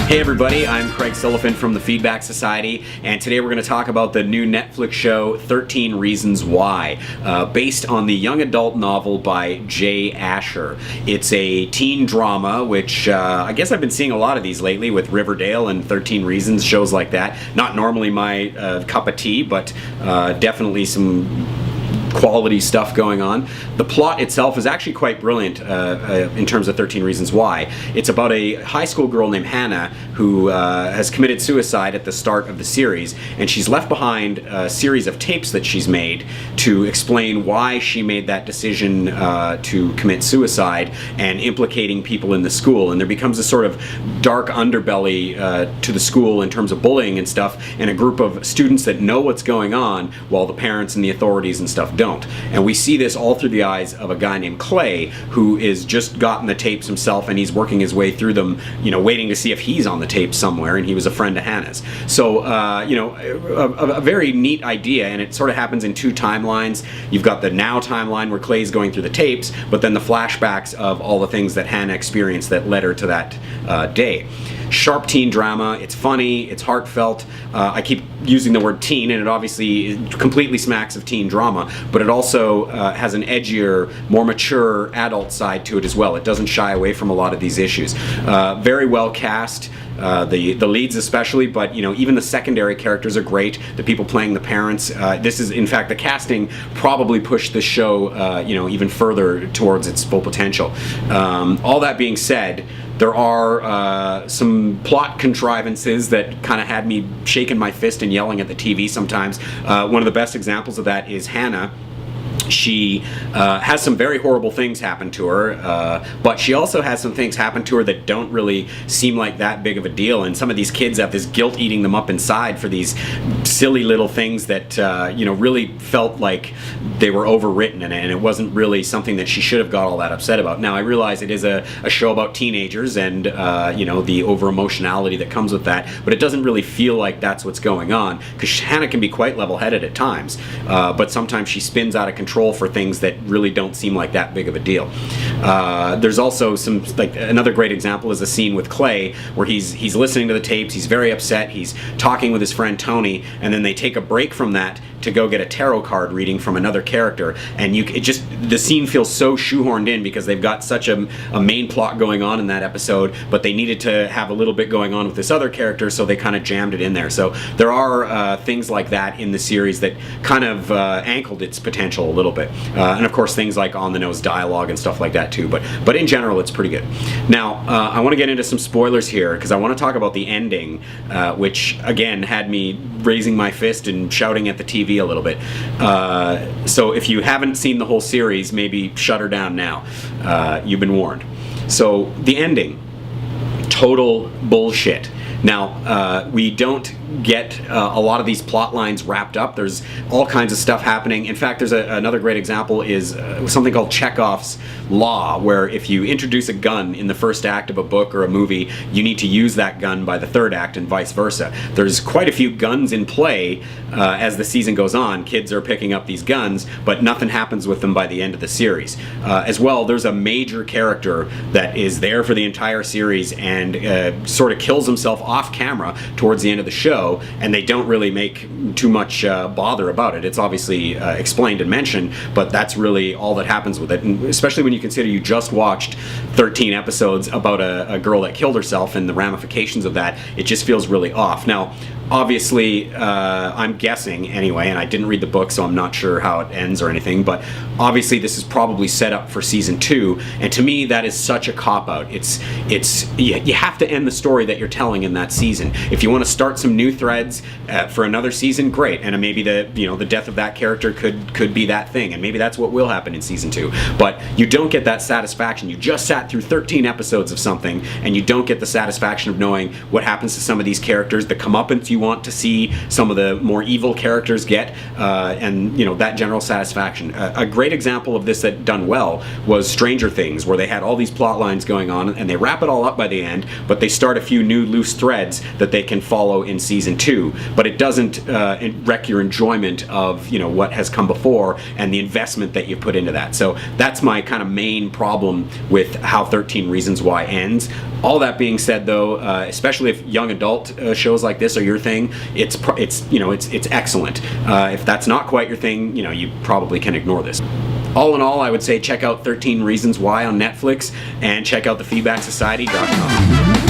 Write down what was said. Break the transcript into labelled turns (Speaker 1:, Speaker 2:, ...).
Speaker 1: Hey everybody, I'm Craig Silliphant from the Feedback Society, and today we're going to talk about the new Netflix show 13 Reasons Why, based on the young adult novel by Jay Asher. It's a teen drama, which I guess I've been seeing a lot of these lately with Riverdale and 13 Reasons, shows like that. Not normally my cup of tea, but definitely some quality stuff going on. The plot itself is actually quite brilliant in terms of 13 Reasons Why. It's about a high school girl named Hannah who has committed suicide at the start of the series, and she's left behind a series of tapes that she's made to explain why she made that decision to commit suicide and implicating people in the school. And there becomes a sort of dark underbelly to the school in terms of bullying and stuff, and a group of students that know what's going on while the parents and the authorities and stuff don't. And we see this all through the eyes of a guy named Clay, who is just gotten the tapes himself, and he's working his way through them, waiting to see if he's on the tape somewhere, and he was a friend of Hannah's. So, a very neat idea, and it sort of happens in two timelines. You've got the now timeline where Clay's going through the tapes, but then the flashbacks of all the things that Hannah experienced that led her to that day. Sharp teen drama. It's funny, it's heartfelt. I keep using the word teen, and it obviously completely smacks of teen drama, but it also has an edgier, more mature adult side to it as well. It doesn't shy away from a lot of these issues. Very well cast. The leads especially, but even the secondary characters are great. The people playing the parents. This is, in fact, the casting probably pushed the show even further towards its full potential. All that being said, there are some plot contrivances that kind of had me shaking my fist and yelling at the TV sometimes. One of the best examples of that is Hannah. She has some very horrible things happen to her, but she also has some things happen to her that don't really seem like that big of a deal, and some of these kids have this guilt eating them up inside for these silly little things that really felt like they were overwritten, and it wasn't really something that she should have got all that upset about. Now I realize it is a show about teenagers and the over-emotionality that comes with that, but it doesn't really feel like that's what's going on, because Hannah can be quite level-headed at times, but sometimes she spins out of control for things that really don't seem like that big of a deal. There's also some, another great example is a scene with Clay where he's listening to the tapes, he's very upset, he's talking with his friend Tony, and then they take a break from that to go get a tarot card reading from another character, and the scene feels so shoehorned in because they've got such a main plot going on in that episode, but they needed to have a little bit going on with this other character, so they kind of jammed it in there. So there are things like that in the series that kind of ankled its potential a little bit, and of course things like on-the-nose dialogue and stuff like that too, but in general it's pretty good. Now I want to get into some spoilers here because I want to talk about the ending, which again had me raising my fist and shouting at the TV a little bit. So if you haven't seen the whole series, maybe shut her down now. You've been warned. So the ending, total bullshit. Now, we don't get a lot of these plot lines wrapped up. There's all kinds of stuff happening. In fact, there's another great example is something called Chekhov's Law, where if you introduce a gun in the first act of a book or a movie, you need to use that gun by the third act and vice versa. There's quite a few guns in play as the season goes on. Kids are picking up these guns, but nothing happens with them by the end of the series. As well, there's a major character that is there for the entire series and sort of kills himself off camera towards the end of the show, and they don't really make too much bother about it. It's obviously explained and mentioned, but that's really all that happens with it, and especially when you consider you just watched 13 episodes about a girl that killed herself and the ramifications of that. It just feels really off. Now, obviously, I'm guessing anyway, and I didn't read the book, so I'm not sure how it ends or anything, but obviously this is probably set up for season 2, and to me that is such a cop-out. You have to end the story that you're telling in that season. If you want to start some new threads for another season, great, and maybe the death of that character could be that thing, and maybe that's what will happen in season 2, but you don't get that satisfaction. You just sat through 13 episodes of something, and you don't get the satisfaction of knowing what happens to some of these characters, the comeuppance you you want to see some of the more evil characters get, and that general satisfaction. A great example of this that done well was Stranger Things, where they had all these plot lines going on, and they wrap it all up by the end, but they start a few new loose threads that they can follow in season 2. But it doesn't wreck your enjoyment of what has come before and the investment that you put into that. So that's my kind of main problem with how 13 Reasons Why ends. All that being said, though, especially if young adult shows like this are your thing, it's excellent. If that's not quite your thing, you probably can ignore this. All in all, I would say check out 13 Reasons Why on Netflix and check out thefeedbacksociety.com.